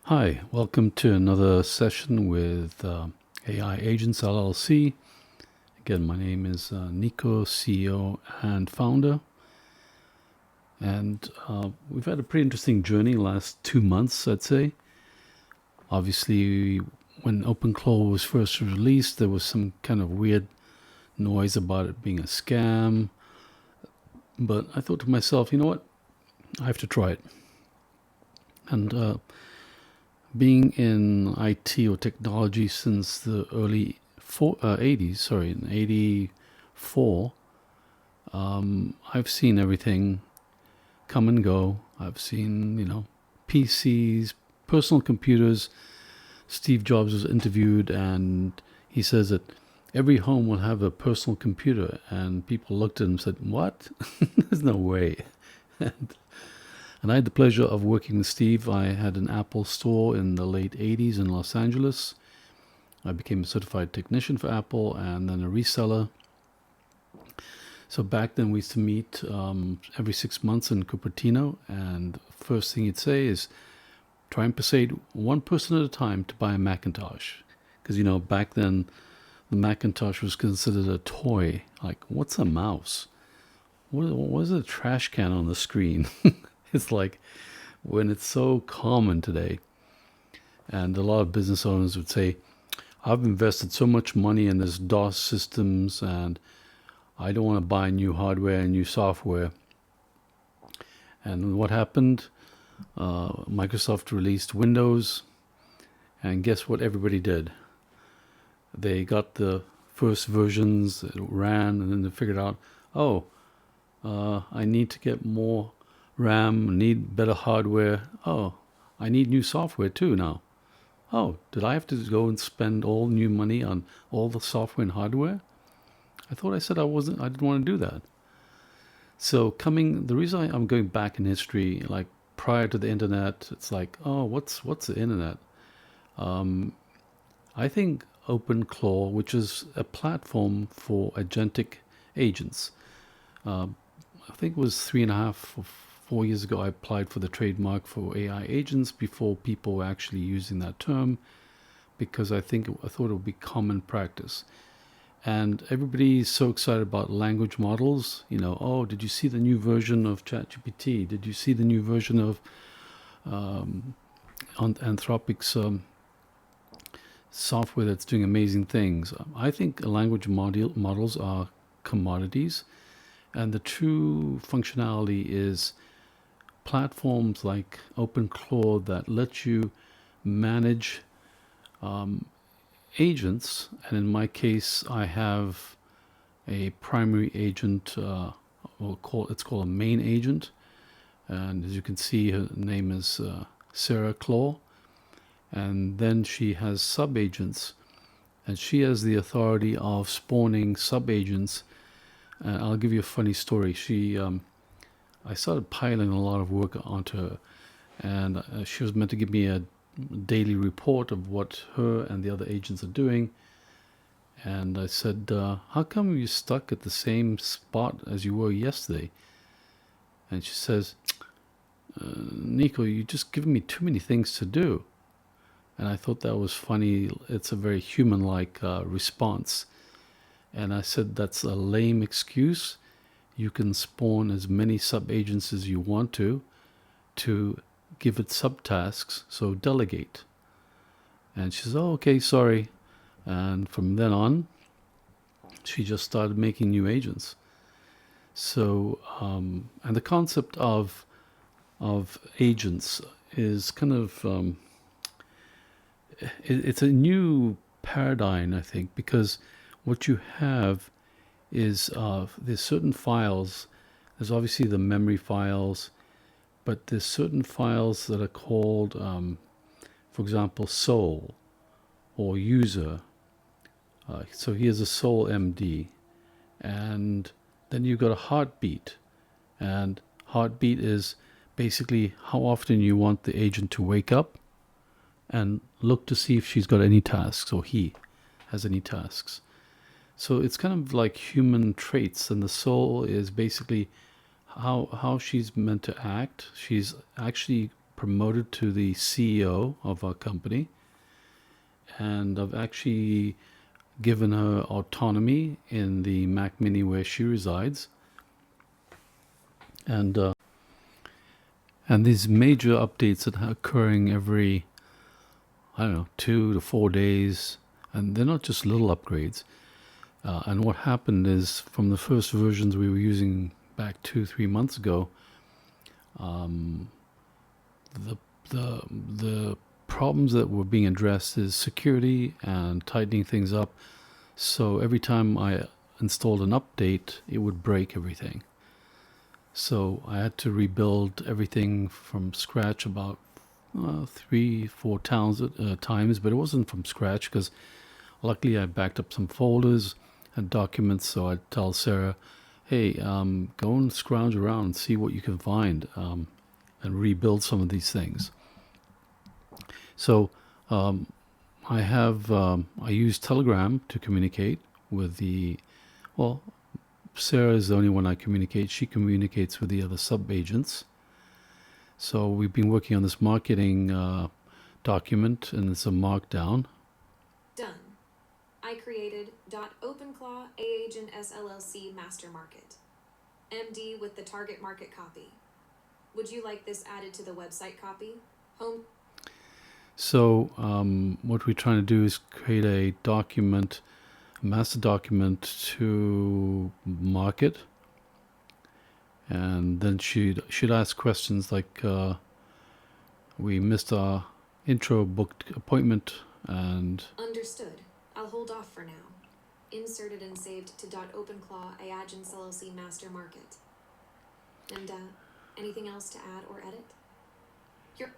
Hi, welcome to another session with AI Agents LLC. Again, my name is Nico, CEO and founder. And we've had a pretty interesting journey last 2 months, I'd say. Obviously, when OpenClaw was first released, there was some kind of weird noise about it being a scam. But I thought to myself, you know what? I have to try it. And being in IT or technology since the early 80s, in 84, I've seen everything come and go. I've seen, PCs, personal computers. Steve Jobs was interviewed and he says that every home will have a personal computer. And people looked at him and said, what? There's no way. And I had the pleasure of working with Steve. I had an Apple store in the late 80s in Los Angeles. I became a certified technician for Apple and then a reseller. So back then we used to meet every 6 months in Cupertino. And the first thing he'd say is try and persuade one person at a time to buy a Macintosh. Because, back then the Macintosh was considered a toy. Like, what's a mouse? What is a trash can on the screen? It's like when it's so common today. And a lot of business owners would say, I've invested so much money in this DOS systems and I don't want to buy new hardware and new software. And what happened? Microsoft released Windows, and guess what everybody did? They got the first versions, it ran, and then they figured out, I need to get more RAM, need better hardware. Oh, I need new software too now. Oh, did I have to go and spend all new money on all the software and hardware? I thought I said I didn't want to do that. So the reason I'm going back in history, like prior to the internet, it's like, what's the internet? I think OpenClaw, which is a platform for agentic agents. I think it was 3.5 or 4 years ago, I applied for the trademark for AI agents before people were actually using that term, because I thought it would be common practice. And everybody's so excited about language models. Did you see the new version of ChatGPT? Did you see the new version of Anthropic's software that's doing amazing things? I think language models are commodities, and the true functionality is platforms like OpenClaw that let you manage agents. And in my case, I have a primary agent, it's called a main agent. And as you can see, her name is Sarah Claw. And then she has sub-agents, and she has the authority of spawning sub-agents. And I'll give you a funny story. I started piling a lot of work onto her, and she was meant to give me a daily report of what her and the other agents are doing. And I said, how come you stuck at the same spot as you were yesterday? And she says, Nico, you just given me too many things to do. And I thought that was funny. It's a very human-like response. And I said, that's a lame excuse. You can spawn as many sub-agents as you want to give it subtasks, so delegate. And she says, okay, sorry. And from then on, she just started making new agents. So, and the concept of agents is kind of, it's a new paradigm, I think, because what you have is there's certain files. There's obviously the memory files, but there's certain files that are called, for example, soul or user. So here's a soul MD, and then you've got a heartbeat, and heartbeat is basically how often you want the agent to wake up and look to see if she's got any tasks or he has any tasks. So it's kind of like human traits, and the soul is basically how she's meant to act. She's actually promoted to the CEO of our company, and I've actually given her autonomy in the Mac Mini where she resides. And these major updates that are occurring every, I don't know, 2 to 4 days, and they're not just little upgrades. And what happened is, from the first versions we were using back 2-3 months ago, the problems that were being addressed is security and tightening things up. So every time I installed an update, it would break everything. So I had to rebuild everything from scratch about 3-4 times, but it wasn't from scratch because luckily I backed up some folders and documents. So I'd tell Sarah, hey, go and scrounge around and see what you can find, and rebuild some of these things. So I use Telegram to communicate with Sarah is the only one I communicate. She communicates with the other sub-agents. So we've been working on this marketing document, and it's a markdown. Done. I created .OpenClaw AI Agents LLC Master Market. MD with the target market copy. Would you like this added to the website copy? Home. So what we're trying to do is create a document, a master document to market, and then she'd ask questions like, we missed our intro booked appointment, and Understood. I'll hold off for now. Inserted and saved to .OpenClaw AI Agents LLC Master Market. And anything else to add or edit? You're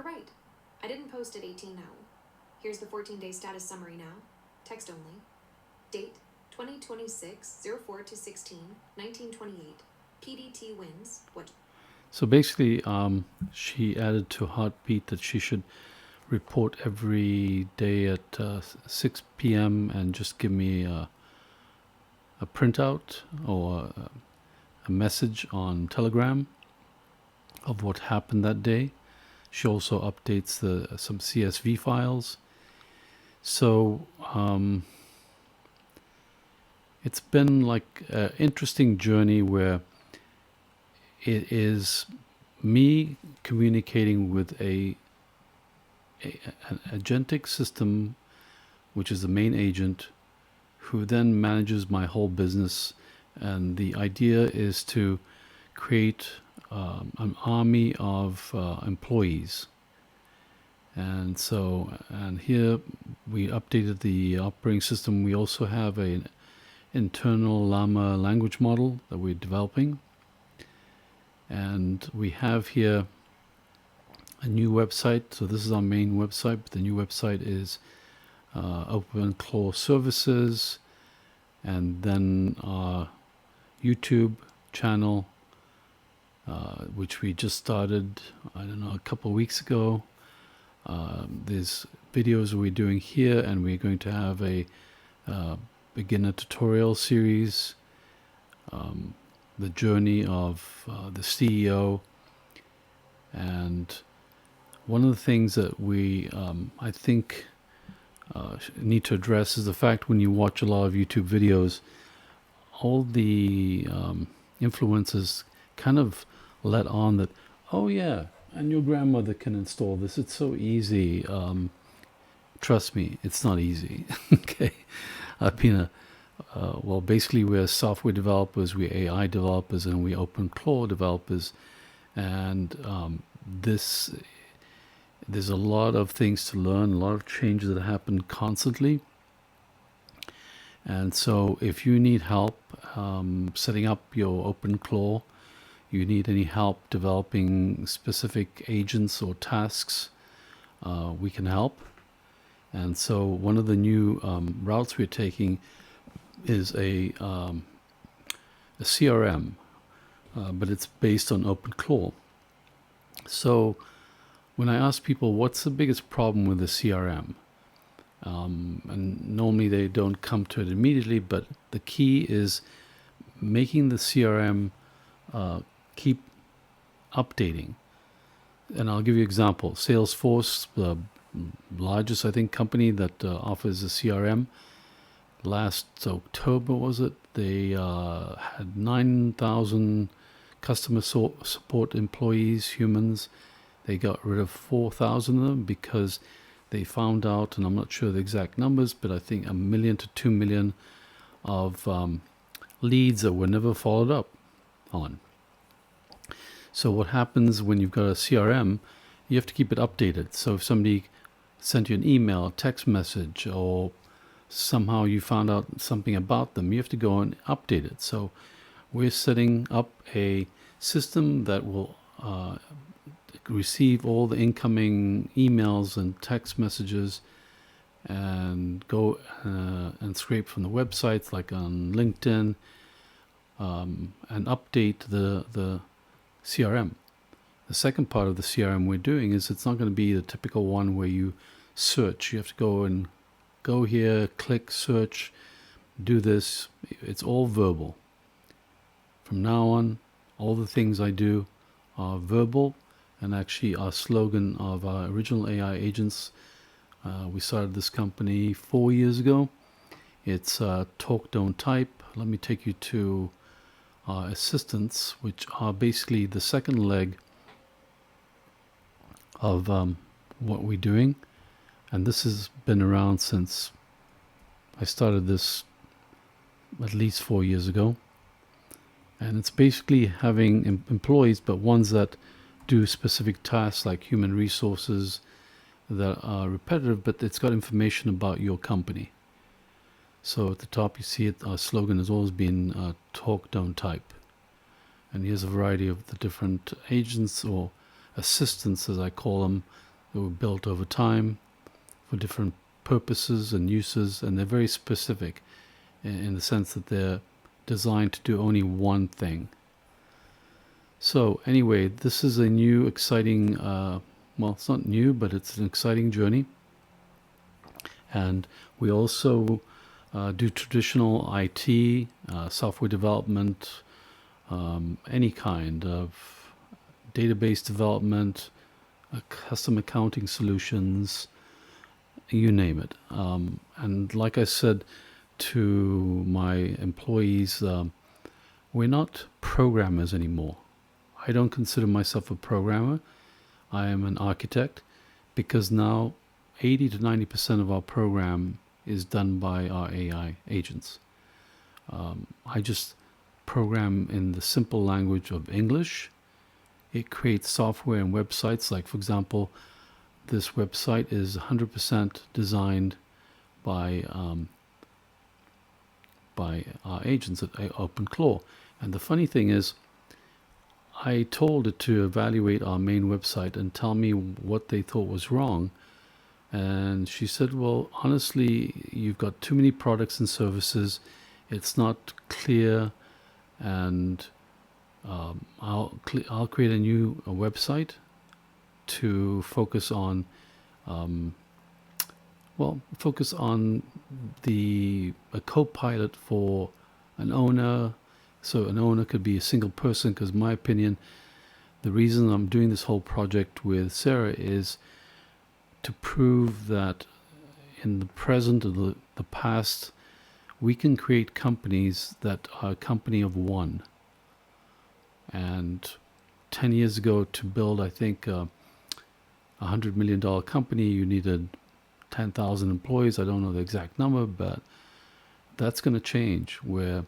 right. I didn't post at 18 now. Here's the 14-day status summary now. Text only. Date 2026 04 to 16 1928. PDT wins. What? so basically she added to Heartbeat that she should report every day at 6 p.m. and just give me a printout or a message on Telegram of what happened that day. She also updates some CSV files. So it's been like an interesting journey where it is me communicating with an agentic system, which is the main agent, who then manages my whole business. And the idea is to create an army of employees. And here we updated the operating system. We also have an internal Llama language model that we're developing. And we have here a new website. So this is our main website, but the new website is OpenClaw Services, and then our YouTube channel, which we just started, I don't know, a couple of weeks ago. There's videos we're doing here, and we're going to have a beginner tutorial series, the journey of the CEO. And one of the things that we, I think, need to address is the fact when you watch a lot of YouTube videos, all the influencers kind of let on that, oh yeah, and your grandmother can install this. It's so easy. Trust me, it's not easy. Okay, I've been basically we're software developers, we're AI developers, and we're OpenClaw developers, and there's a lot of things to learn, a lot of changes that happen constantly. And so if you need help setting up your OpenClaw, you need any help developing specific agents or tasks, we can help. And so one of the new routes we're taking is a CRM, but it's based on OpenClaw. So when I ask people what's the biggest problem with the CRM, and normally they don't come to it immediately, but the key is making the CRM keep updating. And I'll give you an example. Salesforce, the largest, I think, company that offers a CRM, last October, was it? They had 9,000 customer support employees, humans. They got rid of 4,000 of them because they found out, and I'm not sure the exact numbers, but I think 1 million to 2 million of leads that were never followed up on. So what happens when you've got a CRM, you have to keep it updated. So if somebody sent you an email, a text message, or somehow you found out something about them, you have to go and update it. So we're setting up a system that will receive all the incoming emails and text messages and go and scrape from the websites like on LinkedIn and update the CRM. The second part of the CRM we're doing is it's not going to be the typical one where you search. You have to go here, click, search, do this. It's all verbal. From now on, all the things I do are verbal, and actually our slogan of our original AI agents, we started this company 4 years ago. It's talk, don't type. Let me take you to our assistants, which are basically the second leg of what we're doing. And this has been around since I started this at least 4 years ago. And it's basically having employees, but ones that do specific tasks like human resources that are repetitive, but it's got information about your company. So at the top you see it, our slogan has always been talk, don't type. And here's a variety of the different agents or assistants, as I call them, that were built over time for different purposes and uses, and they're very specific in the sense that they're designed to do only one thing. So anyway, this is a new, exciting, well, it's not new, but it's an exciting journey. And we also do traditional IT, software development, any kind of database development, custom accounting solutions, you name it. And like I said to my employees, we're not programmers anymore. I don't consider myself a programmer. I am an architect, because now 80 to 90% of our program is done by our AI agents. I just program in the simple language of English. It creates software and websites. Like, for example, this website is 100% designed by our agents at OpenClaw. And the funny thing is, I told it to evaluate our main website and tell me what they thought was wrong. And she said, well, honestly, you've got too many products and services. It's not clear, and I'll create a new website to focus on, focus on a co-pilot for an owner. So an owner could be a single person, because in my opinion, the reason I'm doing this whole project with Sarah is to prove that in the present and the past, we can create companies that are a company of one. And 10 years ago, to build, I think, a $100 million company, you needed 10,000 employees. I don't know the exact number, but that's going to change, where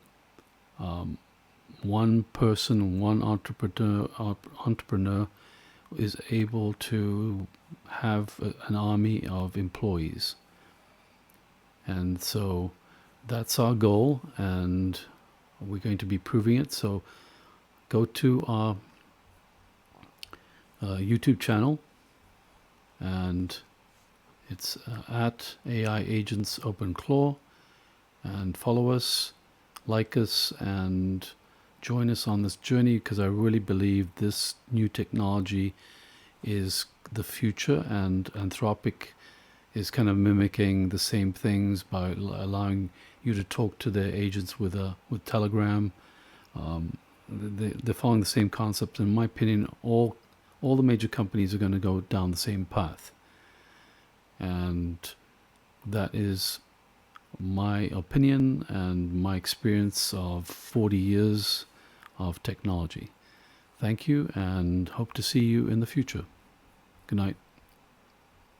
one person, one entrepreneur is able to have an army of employees. And so that's our goal, and we're going to be proving it. So go to our YouTube channel, and it's at AI Agents OpenClaw, and follow us, like us, and join us on this journey, because I really believe this new technology is the future, and Anthropic is kind of mimicking the same things by allowing you to talk to their agents with Telegram. They're following the same concepts. In my opinion, all all the major companies are going to go down the same path. And that is my opinion and my experience of 40 years of technology. Thank you, and hope to see you in the future. Good night.